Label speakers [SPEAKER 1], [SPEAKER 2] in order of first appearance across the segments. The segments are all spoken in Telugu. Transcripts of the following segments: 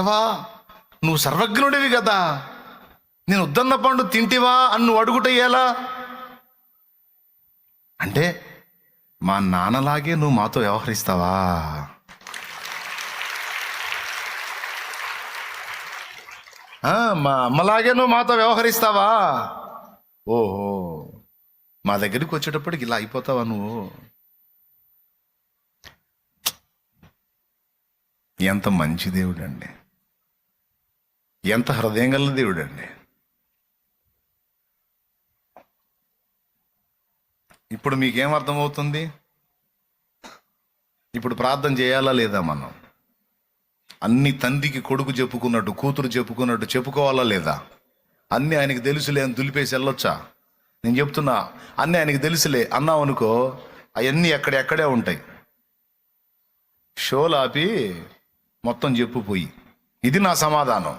[SPEAKER 1] దేవా నువ్వు సర్వజ్ఞుడివి కదా, నేను వద్దన్న పండు తింటివా అని నువ్వు అడుగుటయ్యేలా? అంటే మా నాన్నలాగే నువ్వు మాతో వ్యవహరిస్తావా? మా అమ్మలాగే నువ్వు మాతో వ్యవహరిస్తావా? ఓహో, మా దగ్గరికి వచ్చేటప్పటికి ఇలా అయిపోతావా నువ్వు? ఎంత మంచి దేవుడు అండి, ఎంత హృదయం గల దేవుడు అండి. ఇప్పుడు మీకేం అర్థమవుతుంది? ఇప్పుడు ప్రార్థన చేయాలా లేదా? మనం అన్ని తండ్రికి కొడుకు చెప్పుకున్నట్టు, కూతురు చెప్పుకున్నట్టు చెప్పుకోవాలా లేదా? అన్నీ ఆయనకి తెలుసులే అని దులిపేసి వెళ్ళొచ్చా? నేను చెప్తున్నా, అన్నీ ఆయనకి తెలుసులే అన్నావు అనుకో, అవన్నీ ఎక్కడెక్కడే ఉంటాయి. షోలు ఆపి మొత్తం చెప్పుపోయి, ఇది నా సమాధానం.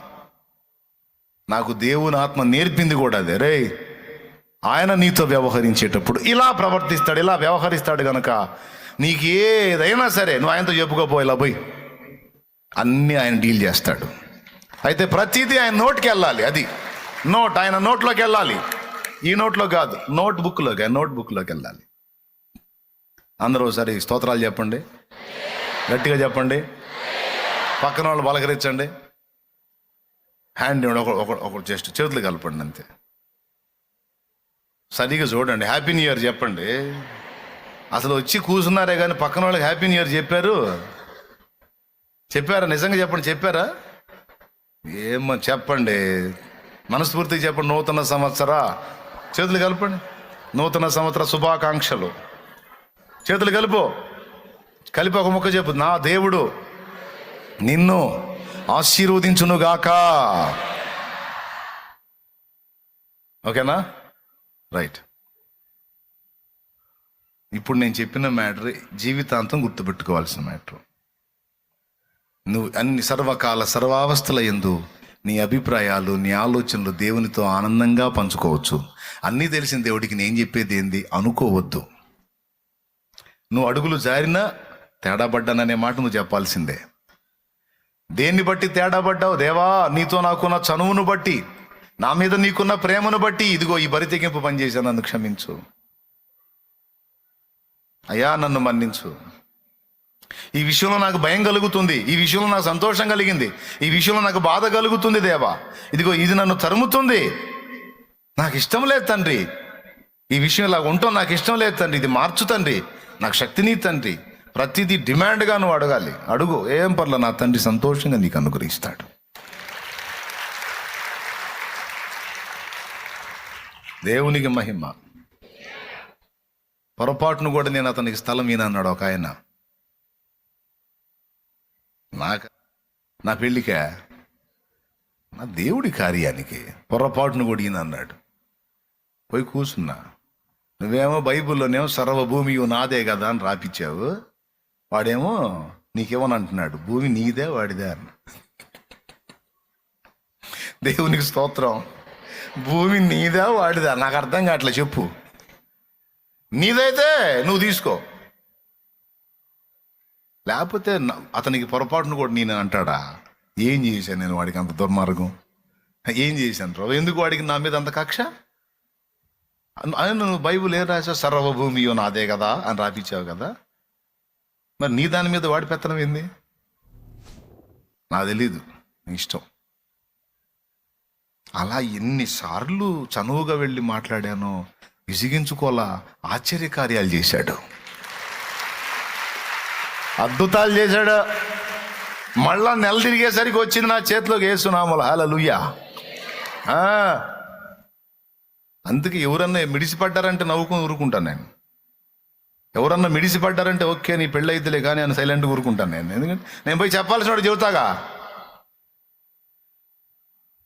[SPEAKER 1] నాకు దేవుని ఆత్మ నేర్పింది కూడా అదే. రే, ఆయన నీతో వ్యవహరించేటప్పుడు ఇలా ప్రవర్తిస్తాడు, ఇలా వ్యవహరిస్తాడు కనుక నీకు ఏదైనా సరే నువ్వు ఆయనతో చెప్పుకోపో, ఇలా పోయి అన్నీ ఆయన డీల్ చేస్తాడు. అయితే ప్రతిదీ ఆయన నోట్కి వెళ్ళాలి. అది నోట్, ఆయన నోట్లోకి వెళ్ళాలి. ఈ నోట్లో కాదు, నోట్బుక్లోకి, నోట్బుక్లోకి వెళ్ళాలి. అందరూ ఒకసారి స్తోత్రాలు చెప్పండి, గట్టిగా చెప్పండి, పక్కన వాళ్ళు పలకరించండి, హ్యాండ్ ఒకటి జస్ట్ చేతులు కలపండి అంతే. సరిగా చూడండి, హ్యాపీ న్యూ ఇయర్ చెప్పండి. అసలు వచ్చి కూర్చున్నారే కానీ పక్కన వాళ్ళకి హ్యాపీ న్యూ ఇయర్ చెప్పారా? నిజంగా చెప్పండి, చెప్పారా? ఏమో చెప్పండి, మనస్ఫూర్తిగా చెప్పండి. నూతన సంవత్సర, చేతులు కలపండి, నూతన సంవత్సర శుభాకాంక్షలు. చేతులు కలిపి ఒక ముక్క చెప్పు, నా దేవుడు నిన్ను ఆశీర్వదించునుగాక. ఓకేనా? రైట్. ఇప్పుడు నేను చెప్పిన మ్యాటర్ జీవితాంతం గుర్తుపెట్టుకోవాల్సిన మ్యాటర్. నువ్వు అన్ని సర్వకాల సర్వావస్థల యందు నీ అభిప్రాయాలు, నీ ఆలోచనలు దేవునితో ఆనందంగా పంచుకోవచ్చు. అన్నీ తెలిసిన దేవుడికి నేను చెప్పేది ఏంది అనుకోవద్దు. నువ్వు అడుగులు జారినా తేడా పడ్డాననే మాట నువ్వు చెప్పాల్సిందే. దేన్ని బట్టి తేడా పడ్డావు? దేవా, నీతో నాకున్న చనువును బట్టి, నా మీద నీకున్న ప్రేమను బట్టి ఇదిగో ఈ బరి తెగింపు పనిచేశాను, నన్ను క్షమించు అయ్యా, నన్ను మన్నించు. ఈ విషయంలో నాకు భయం కలుగుతుంది, ఈ విషయంలో నాకు సంతోషం కలిగింది, ఈ విషయంలో నాకు బాధ కలుగుతుంది దేవా, ఇదిగో ఇది నన్ను తరుముతుంది, నాకు ఇష్టం లేదు తండ్రి, ఈ విషయం ఇలా ఉంటాం నాకు ఇష్టం లేదు తండ్రి, ఇది మార్చు తండ్రి, నాకు శక్తిని తండ్రి. ప్రతిదీ డిమాండ్గా నువ్వు అడగాలి. అడుగు, ఏం పర్లే, నా తండ్రి సంతోషంగా నీకు అనుగ్రహిస్తాడు. దేవునికి మహిమ. పొరపాటును కూడా నేను అతనికి స్థలం ఈయనన్నాడు ఒక ఆయన. నా పెళ్ళికా, నా దేవుడి కార్యానికి పొరపాటును కూడా ఈయన అన్నాడు. పోయి కూర్చున్నా. నువ్వేమో బైబిల్లోనేమో సర్వభూమియు నాదే కదా అని రాపిచ్చావు, వాడేమో నీకేమని అంటున్నాడు, భూమి నీదే వాడిదే అన్న. దేవునికి స్తోత్రం. భూమి నీదా వాడిదా? నాకు అర్థం కావట్లే, చెప్పు. నీదైతే నువ్వు తీసుకో, లేకపోతే అతనికి పొరపాటును కూడా నేను అంటాడా? ఏం చేశాను నేను వాడికి అంత దుర్మార్గం? ఏం చేశాను ప్రభు? ఎందుకు వాడికి నా మీద అంత కక్ష? నువ్వు బైబుల్ ఏం రాసావు? సర్వభూమియో నాదే కదా అని రాపిచ్చావు కదా, మరి నీ దాని మీద వాడి పెత్తనం ఏంది? నాకు తెలీదు, నీ ఇష్టం. అలా ఎన్నిసార్లు చనువుగా వెళ్ళి మాట్లాడానో, విసిగించుకోలా, ఆశ్చర్యకార్యాలు చేశాడు, అద్భుతాలు చేశాడు. మళ్ళా నెల తిరిగేసరికి వచ్చింది నా చేతిలోకి యేసునామములో. హల్లెలూయా. అందుకే ఎవరన్నా మిడిసిపడ్డారంటే నవ్వుకొని ఊరుకుంటాను నేను. ఎవరన్నా మిడిసిపడ్డారంటే ఓకే నీ పెళ్ళి అయితేలే కానీ అని సైలెంట్గా ఊరుకుంటాను నేను. ఎందుకంటే నేను పోయి చెప్పాల్సిన వాడు చెబుతాగా.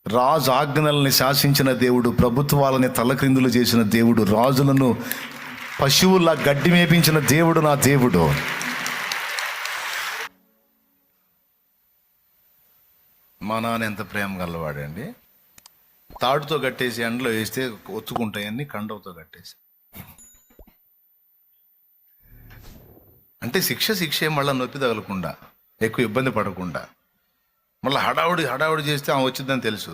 [SPEAKER 1] రాజు ఆజ్ఞల్ని శాసించిన దేవుడు, ప్రభుత్వాలని తలక్రిందులు చేసిన దేవుడు, రాజులను పశువుల గడ్డి మేపించిన దేవుడు నా దేవుడు. మా నాన్న ఎంత ప్రేమ గలవాడండి. తాడుతో కట్టేసి ఎండలో వేస్తే ఒత్తుకుంటాయన్ని కండవతో కట్టేసి. అంటే శిక్ష మళ్ళీ నొప్పి తగలకుండా, ఎక్కువ ఇబ్బంది పడకుండా. మళ్ళీ హడావుడి చేస్తే ఆమె వచ్చిందని తెలుసు.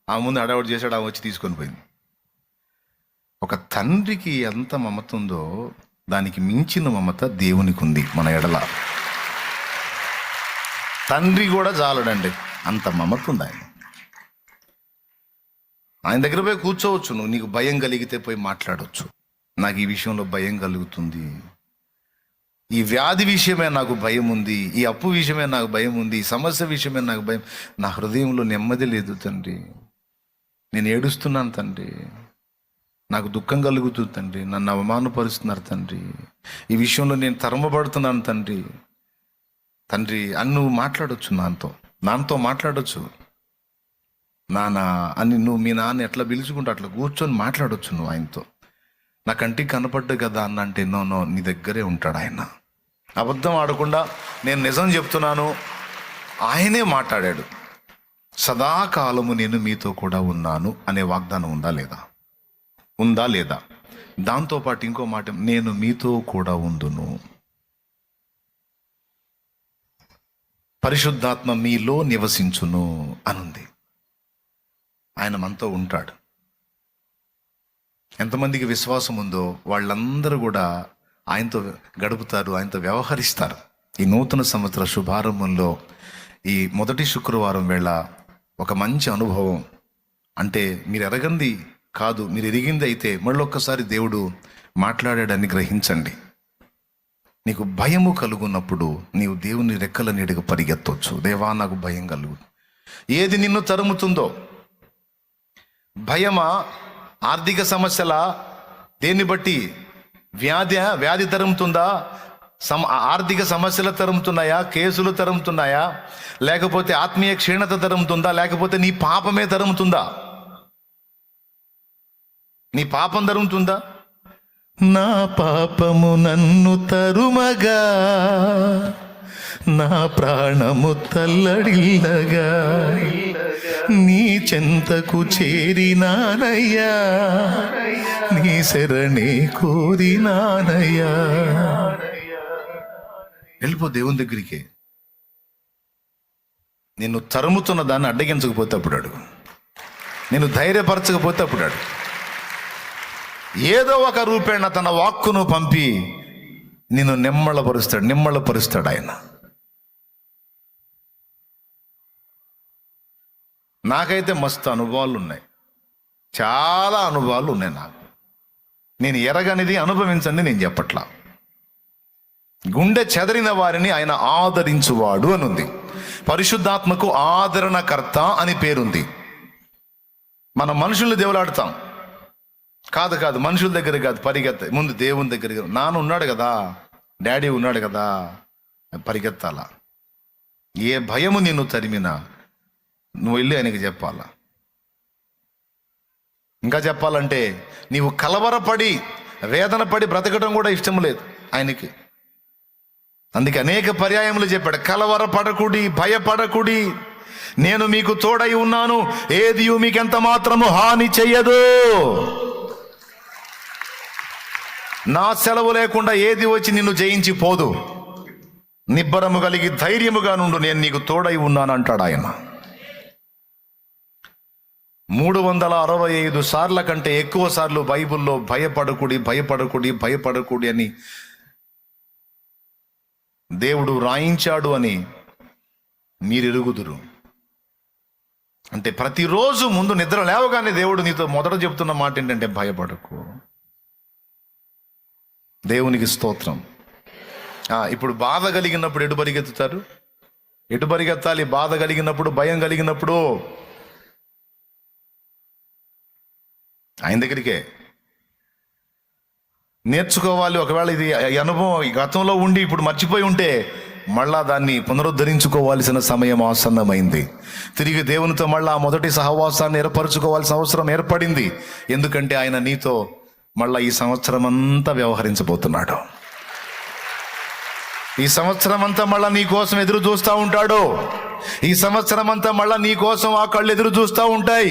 [SPEAKER 1] ఆ ముందు హడావుడి చేశాడు, ఆమె వచ్చి తీసుకొని పోయింది. ఒక తండ్రికి ఎంత మమత ఉందో దానికి మించిన మమత దేవునికి ఉంది మన ఎడల. తండ్రి కూడా చాలడండి, అంత మమత ఉంది ఆయన. ఆయన దగ్గర పోయి కూర్చోవచ్చు, నువ్వు నీకు భయం కలిగితే పోయి మాట్లాడవచ్చు. నాకు ఈ విషయంలో భయం కలుగుతుంది, ఈ వ్యాధి విషయమే నాకు భయం ఉంది, ఈ అప్పు విషయమే నాకు భయం ఉంది, ఈ సమస్య విషయమే నాకు భయం, నా హృదయంలో నెమ్మది లేదు తండ్రి, నేను ఏడుస్తున్నాను తండ్రి, నాకు దుఃఖం కలుగుతుంది తండ్రి, నన్ను అవమానపరుస్తున్నారు తండ్రి, ఈ విషయంలో నేను తరమబడుతున్నాను తండ్రి అని నువ్వు మాట్లాడొచ్చు. నాన్నతో మాట్లాడొచ్చు. నాన్న అని నువ్వు మీ నాన్న ఎట్లా పిలుచుకుంటూ అట్లా కూర్చొని మాట్లాడొచ్చు నువ్వు ఆయనతో. నా కంటికి కనపడ్డు కదా అన్న అంటే నో, నీ దగ్గరే ఉంటాడు ఆయన. అబద్ధం ఆడకుండా నేను నిజం చెప్తున్నాను, ఆయనే మాట్లాడాడు. సదాకాలము నేను మీతో కూడా ఉన్నాను అనే వాగ్దానం ఉందా లేదా? దాంతోపాటు ఇంకో మాట, నేను మీతో కూడా ఉందును, పరిశుద్ధాత్మ మీలో నివసించును అనుంది. ఆయన మనతో ఉంటాడు. ఎంతమందికి విశ్వాసం ఉందో వాళ్ళందరూ కూడా ఆయనతో గడుపుతారు, ఆయనతో వ్యవహరిస్తారు. ఈ నూతన సంవత్సర శుభారంభంలో ఈ మొదటి శుక్రవారం వేళ ఒక మంచి అనుభవం. అంటే మీరు ఎరగంది కాదు, మీరు ఎరిగింది అయితే మళ్ళొక్కసారి దేవుడు మాట్లాడాడని గ్రహించండి. నీకు భయము కలుగున్నప్పుడు నీవు దేవుని రెక్కల నీడగా పరిగెత్తవచ్చు. దేవా నాకు భయం కలుగు. ఏది నిన్ను తరుముతుందో, భయమా, ఆర్థిక సమస్యల, దేన్ని బట్టి? వ్యాధి తరుముతుందా? ఆర్థిక సమస్యలు తరుముతున్నాయా? కేసులు తరుముతున్నాయా? లేకపోతే ఆత్మీయ క్షీణత తరుముతుందా? లేకపోతే నీ పాపమే తరుముతుందా? నీ పాపం తరుముతుందా? నా పాపము నన్ను తరుమగా, నా ప్రాణము తల్లడిల్లగా, నీ చెంతకు చేరినానయ్యా, నీ శరణే కోరినానయ్యా. వెళ్ళిపో దేవుని దగ్గరికి. నిన్ను తరుముతున్న దాన్ని అడ్డగించకపోతే అప్పుడు అడుగు, నేను ధైర్యపరచకపోతే అప్పుడు అడుగు. ఏదో ఒక రూపేణ తన వాక్కును పంపి నిన్ను నిమ్మళపరుస్తాడు ఆయన. నాకైతే మస్తు అనుభవాలు ఉన్నాయి, చాలా అనుభవాలు ఉన్నాయి నాకు. నేను ఎరగనిది అనుభవించండి నేను చెప్పట్లా. గుండె చెదరిన వారిని ఆయన ఆదరించువాడు అని ఉంది. పరిశుద్ధాత్మకు ఆదరణకర్త అని పేరుంది. మన మనుషుల్ని దేవులాడుతాం, కాదు మనుషుల దగ్గర కాదు, పరిగెత్త ముందు దేవుని దగ్గర. నాన్న ఉన్నాడు కదా, డాడీ ఉన్నాడు కదా, పరిగెత్తాల. ఏ భయము నిన్ను తరిమినా నువ్వు వెళ్ళి ఆయనకి చెప్పాలా. ఇంకా చెప్పాలంటే నీవు కలవరపడి వేదన పడి బ్రతకడం కూడా ఇష్టం లేదు ఆయనకి. అందుకే అనేక పర్యాయములు చెప్పాడు, కలవరపడకుడి, భయపడకుడి, నేను మీకు తోడై ఉన్నాను, ఏది మీకెంత మాత్రము హాని చెయ్యదు. నా సెలవు లేకుండా ఏది వచ్చి నిన్ను జయించి పోదు. నిబ్బరము కలిగి ధైర్యముగా నుండు, నేను నీకు తోడై ఉన్నాను అంటాడు ఆయన. 365 సార్ల కంటే ఎక్కువ సార్లు బైబిల్లో భయపడకుడి అని దేవుడు రాయించాడు అని మీరు ఎరుగుదురు. అంటే ప్రతిరోజు ముందు నిద్ర లేవగానే దేవుడు నీతో మొదట చెప్తున్న మాట ఏంటంటే భయపడకు. దేవునికి స్తోత్రం. ఇప్పుడు బాధ కలిగినప్పుడు ఎటు పరిగెత్తుతారు? ఎటు పరిగెత్తాలి? బాధ కలిగినప్పుడు, భయం కలిగినప్పుడు ఆయన దగ్గరికే నేర్చుకోవాలి. ఒకవేళ ఇది అనుభవం గతంలో ఉండి ఇప్పుడు మర్చిపోయి ఉంటే మళ్ళా దాన్ని పునరుద్ధరించుకోవాల్సిన సమయం ఆసన్నమైంది. తిరిగి దేవునితో మళ్ళా మొదటి సహవాసాన్ని ఏర్పరచుకోవాల్సిన అవసరం ఏర్పడింది. ఎందుకంటే ఆయన నీతో మళ్ళా ఈ సంవత్సరం అంతా వ్యవహరించబోతున్నాడు. ఈ సంవత్సరం అంతా మళ్ళా నీ కోసం ఎదురు చూస్తూ ఉంటాడు. ఈ సంవత్సరం అంతా మళ్ళా నీ కోసం ఆ కళ్ళు ఎదురు చూస్తూ ఉంటాయి.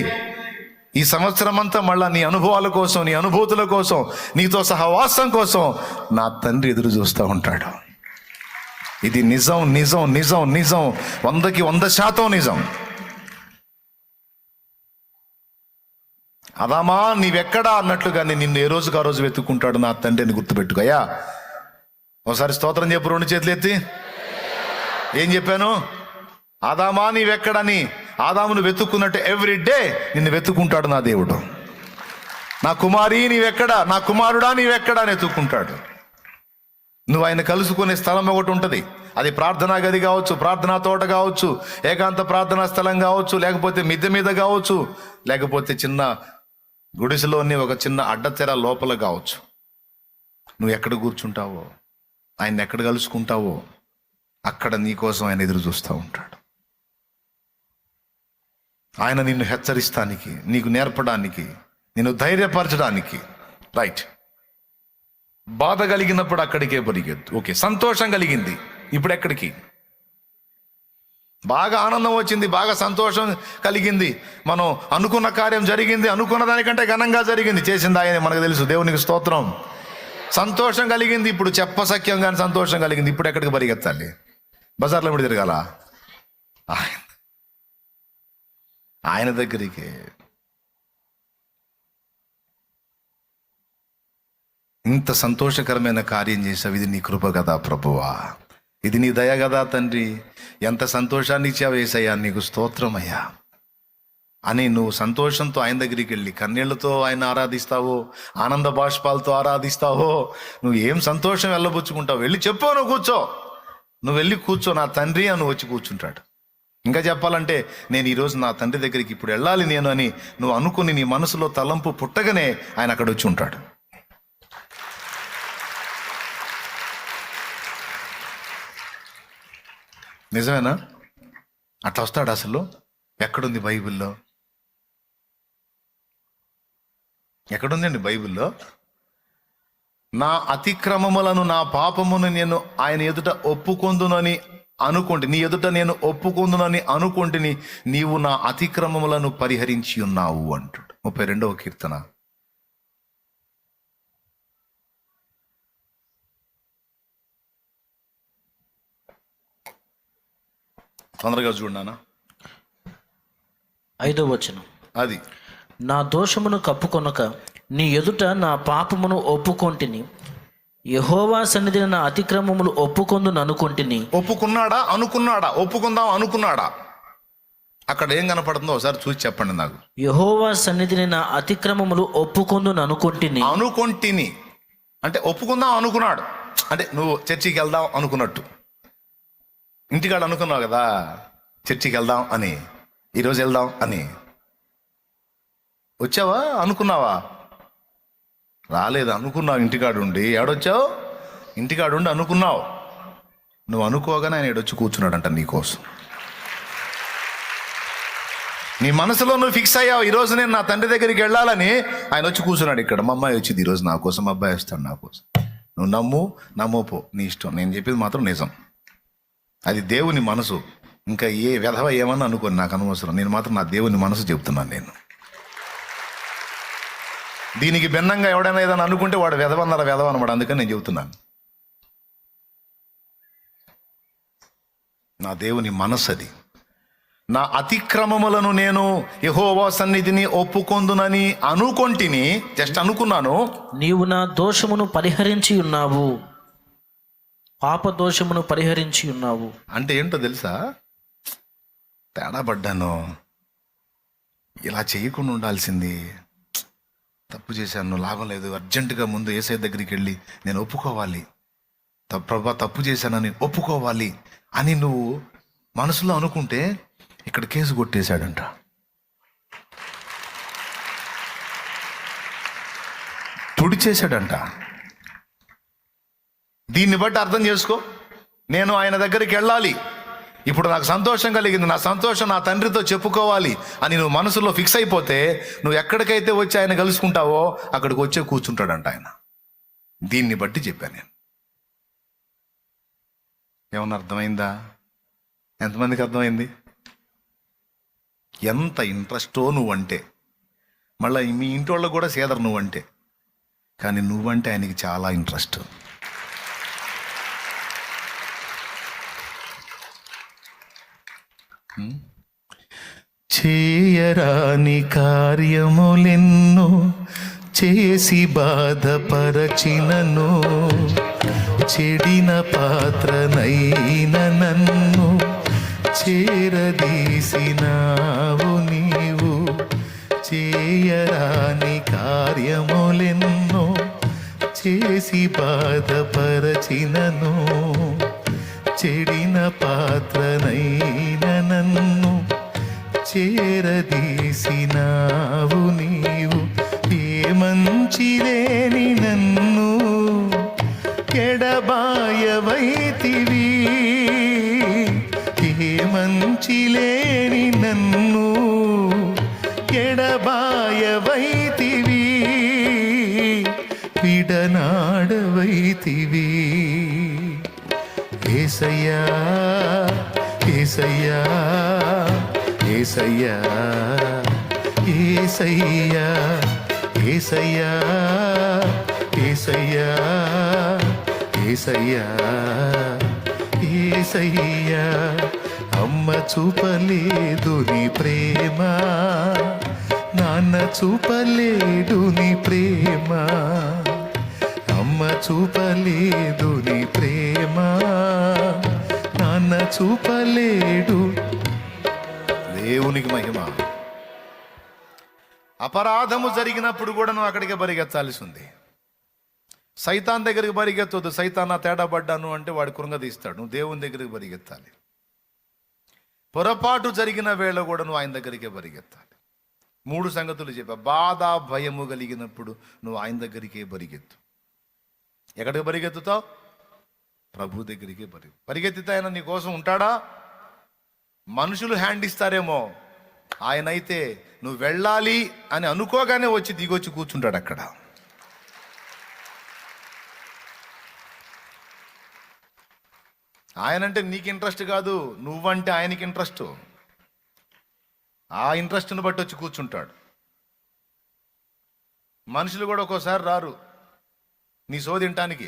[SPEAKER 1] ఈ సంవత్సరం అంతా మళ్ళా నీ అనుభవాల కోసం, నీ అనుభూతుల కోసం, నీతో సహవాసం కోసం నా తండ్రి ఎదురు చూస్తూ ఉంటాడు. ఇది నిజం నిజం నిజం నిజం, 100కి 100% నిజం. అదామా నీవెక్కడా అన్నట్లుగా నిన్ను ఏ రోజుకు ఆ రోజు వెతుక్కుంటాడు నా తండ్రిని గుర్తుపెట్టుకోయా. ఒకసారి స్తోత్రం చెప్పు, 2 చేతులు ఎత్తి. ఏం చెప్పాను? ఆదామా నీవెక్కడని. ఆదామును వెతుక్కున్నట్టు ఎవ్రీ డే నిన్ను వెతుక్కుంటాడు నా దేవుడు. నా కుమారి నీవెక్కడా, నా కుమారుడా నీవెక్కడా అని వెతుక్కుంటాడు. నువ్వు ఆయన కలుసుకునే స్థలం ఒకటి ఉంటుంది. అది ప్రార్థనా గది కావచ్చు, ప్రార్థనా తోట కావచ్చు, ఏకాంత ప్రార్థనా స్థలం కావచ్చు, లేకపోతే మిద్దె మీద కావచ్చు, లేకపోతే చిన్న గుడిసెలోని ఒక చిన్న అడ్డతెర లోపల కావచ్చు. నువ్వు ఎక్కడ కూర్చుంటావో, ఆయన ఎక్కడ కలుసుకుంటావో అక్కడ నీకోసం ఆయన ఎదురు చూస్తూ ఉంటాడు. ఆయన నిన్ను హెచ్చరిస్తానికి, నీకు నేర్పడానికి, నిన్ను ధైర్యపరచడానికి. రైట్. బాధ కలిగినప్పుడు అక్కడికే పరిగెత్తు. ఓకే, సంతోషం కలిగింది, ఇప్పుడు ఎక్కడికి? బాగా ఆనందం వచ్చింది, బాగా సంతోషం కలిగింది, మనం అనుకున్న కార్యం జరిగింది, అనుకున్న దానికంటే ఘనంగా జరిగింది, చేసింది ఆయన, మనకు తెలుసు. దేవునికి స్తోత్రం. సంతోషం కలిగింది, ఇప్పుడు చెప్పసఖ్యం కానీ సంతోషం కలిగింది, ఇప్పుడు ఎక్కడికి పరిగెత్తాలి? బజార్లో ఇప్పుడు తిరగాల? ఆయన దగ్గరికి. ఇంత సంతోషకరమైన కార్యం చేసావు, ఇది నీ కృప కదా ప్రభువా, ఇది నీ దయ కదా తండ్రి, ఎంత సంతోషాన్ని ఇచ్చావు యేసయ్యా, నీకు స్తోత్రమయ్యా అని నువ్వు సంతోషంతో ఆయన దగ్గరికి వెళ్ళి కన్నీళ్లతో ఆయన ఆరాధిస్తావో, ఆనంద బాష్పాలతో ఆరాధిస్తావో, నువ్వు ఏం సంతోషం వెళ్ళబుచ్చుకుంటావు, వెళ్ళి చెప్పు, నువ్వు కూర్చో, నువ్వు వెళ్ళి కూర్చో నా తండ్రి అని వచ్చి కూర్చుంటాడు. ఇంకా చెప్పాలంటే నేను ఈరోజు నా తండ్రి దగ్గరికి ఇప్పుడు వెళ్ళాలి నేను అని నువ్వు అనుకుని నీ మనసులో తలంపు పుట్టగానే ఆయన అక్కడ వచ్చి ఉంటాడు. నిజమేనా? అట్లా వస్తాడు అసలు? ఎక్కడుంది బైబిల్లో? ఎక్కడుందండి బైబిల్లో? నా అతిక్రమములను, నా పాపమును నేను ఆయన ఎదుట ఒప్పుకొందునని అనుకోండి, నీ ఎదుట నేను ఒప్పుకొందునని అనుకోండిని, నీవు నా అతిక్రమములను పరిహరించి ఉన్నావు అంటాడు. 32వ కీర్తన. తొందరగా చూడనా?
[SPEAKER 2] 5వ వచనం.
[SPEAKER 1] అది,
[SPEAKER 2] నా దోషమును కప్పుకొనక నీ ఎదుట నా పాపమును ఒప్పుకొంటిని, యెహోవా సన్నిధిని నా అతిక్రమములు ఒప్పుకొందును అనుకొంటిని.
[SPEAKER 1] ఒప్పుకున్నాడా? అనుకున్నాడా? ఒప్పుకుందాం అనుకున్నాడా? అక్కడ ఏం కనపడుతుందో ఒకసారి చూసి చెప్పండి నాకు.
[SPEAKER 2] యెహోవా సన్నిధిని నా అతిక్రమములు ఒప్పుకొందును అనుకొంటిని.
[SPEAKER 1] అనుకొంటిని అంటే ఒప్పుకుందాం అనుకున్నాడు. అంటే నువ్వు చర్చికి వెళ్దాం అనుకున్నట్టు, ఇంటికాడ అనుకున్నావు కదా చర్చికి వెళ్దాం అని, ఈరోజు వెళ్దాం అని. వచ్చావా? అనుకున్నావా? రాలేదు, అనుకున్నావు. ఇంటికాడుండి ఏడొచ్చావు? ఇంటికాడుండి అనుకున్నావు. నువ్వు అనుకోగానే ఆయన ఏడొచ్చి కూర్చున్నాడంట నీకోసం. నీ మనసులో నువ్వు ఫిక్స్ అయ్యావు, ఈరోజు నేను నా తండ్రి దగ్గరికి వెళ్ళాలని. ఆయన వచ్చి కూర్చున్నాడు ఇక్కడ. మా అమ్మాయి వచ్చింది ఈరోజు నా కోసం, మా అబ్బాయి వస్తాడు నా కోసం. నువ్వు నమ్మోపో నీ ఇష్టం, నేను చెప్పేది మాత్రం నిజం. అది దేవుని మనసు. ఇంకా ఏ వెధవ ఏమన్నా అనుకోని నాకు అనవసరం, నేను మాత్రం నా దేవుని మనసు చెప్తున్నాను. నేను దీనికి భిన్నంగా ఎవడైనా ఏదైనా అనుకుంటే వాడు వెధవ అనమాట. అందుకని నేను చెబుతున్నాను. నా దేవుని మనసు అది. నా అతిక్రమములను నేను యెహోవా సన్నిధిని ఒప్పుకొందునని అనుకొంటిని, జస్ట్ అనుకున్నాను.
[SPEAKER 2] నీవు నా దోషమును పరిహరించి ఉన్నావు, పాప దోషమును పరిహరించి ఉన్నావు.
[SPEAKER 1] అంటే ఏంటో తెలుసా? తేడా పడ్డాను, ఇలా చేయకుండా ఉండాల్సింది, తప్పు చేశాను, లాభం లేదు, అర్జెంటుగా ముందు యేసయ్య దగ్గరికి వెళ్ళి నేను ఒప్పుకోవాలి, ప్రభా తప్పు చేశానని ఒప్పుకోవాలి అని నువ్వు మనసులో అనుకుంటే ఇక్కడ కేసు కొట్టేశాడంట. తుడిచేశాడంట. దీన్ని బట్టి అర్థం చేసుకో, నేను ఆయన దగ్గరికి వెళ్ళాలి, ఇప్పుడు నాకు సంతోషం కలిగింది, నా సంతోషం నా తండ్రితో చెప్పుకోవాలి అని నువ్వు మనసులో ఫిక్స్ అయిపోతే నువ్వు ఎక్కడికైతే వచ్చి ఆయన కలుసుకుంటావో అక్కడికి వచ్చే కూర్చుంటాడంట ఆయన. దీన్ని బట్టి చెప్పాను నేను. ఏమన్నా అర్థమైందా? ఎంతమందికి అర్థమైంది? ఎంత ఇంట్రెస్టో నువ్వంటే, మళ్ళీ మీ ఇంటి వాళ్ళకు కూడా సేదరు నువ్వంటే, కానీ నువ్వంటే ఆయనకి చాలా ఇంట్రెస్ట్. చేయరాని కార్యములెన్నో చేసి బాధపరచినను, చెడిన పాత్రనైన నన్ను చేరదీసినావు నీవు. చేయరాని కార్యములెన్నో చేసి బాధపరచినను, చెడిన పాత్రనైన నన్ను చేరదీసినావు నీవు. ఏ మంచి లేని నన్ను ఎడబాయవైతివి, ఏ మంచి లేని నన్ను ఎడబాయవైతివి, విడనాడవైతివి. యేసయ్యా యేసయ్యా యేసయ్యా యేసయ్యా యేసయ్యా యేసయ్యా యేసయ్యా యేసయ్యా. అమ్మ చూపలేదు నీ ప్రేమ, నాన్న చూపలేడు నీ ప్రేమ. అమ్మ చూపలేదు నీ ప్రేమ, నాన్న చూపలేడు. దేవునికి మహిమ. అపరాధము జరిగినప్పుడు కూడా నువ్వు అక్కడికే పరిగెత్తాల్సి ఉంది. సైతాన్ దగ్గరికి పరిగెత్తొద్దు. సైతాన్ నా తేడా పడ్డాను అంటే వాడు కృంగదీస్తాడు. నువ్వు దేవుని దగ్గరికి పరిగెత్తాలి. పొరపాటు జరిగిన వేళ కూడా నువ్వు ఆయన దగ్గరికే పరిగెత్తాలి. 3 సంగతులు చెప్పా. బాధ భయము కలిగినప్పుడు నువ్వు ఆయన దగ్గరికే పరిగెత్తు. ఎక్కడికి పరిగెత్తుతావు? ప్రభు దగ్గరికే పరిగెత్తితే ఆయన నీ కోసం ఉంటాడా? మనుషులు హ్యాండ్ ఇస్తారేమో, ఆయన అయితే నువ్వు వెళ్ళాలి అని అనుకోగానే వచ్చి దిగొచ్చి కూర్చుంటాడు అక్కడ. ఆయనంటే నీకు ఇంట్రెస్ట్ కాదు, నువ్వంటే ఆయనకి ఇంట్రెస్ట్. ఆ ఇంట్రెస్ట్ని బట్టి వచ్చి కూర్చుంటాడు. మనుషులు కూడా ఒక్కోసారి రారు నీ సోదింటానికి.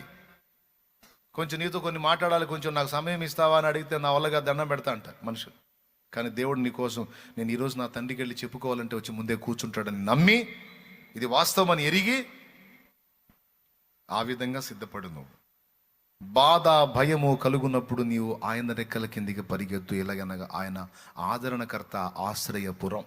[SPEAKER 1] కొంచెం నీతో కొన్ని మాట్లాడాలి, కొంచెం నాకు సమయం ఇస్తావా అని అడిగితే నా వల్లగా దండం పెడతా అంటారు మనుషులు. కానీ దేవుడు నీ కోసం, నేను ఈరోజు నా తండ్రికి వెళ్ళి చెప్పుకోవాలంటే వచ్చి ముందే కూర్చుంటాడని నమ్మి, ఇది వాస్తవం అని ఎరిగి ఆ విధంగా సిద్ధపడు. నువ్వు బాధ భయము కలుగున్నప్పుడు నీవు ఆయన రెక్కల కిందికి పరిగెత్తు. ఎలాగనగా ఆయన ఆదరణకర్త, ఆశ్రయపురం.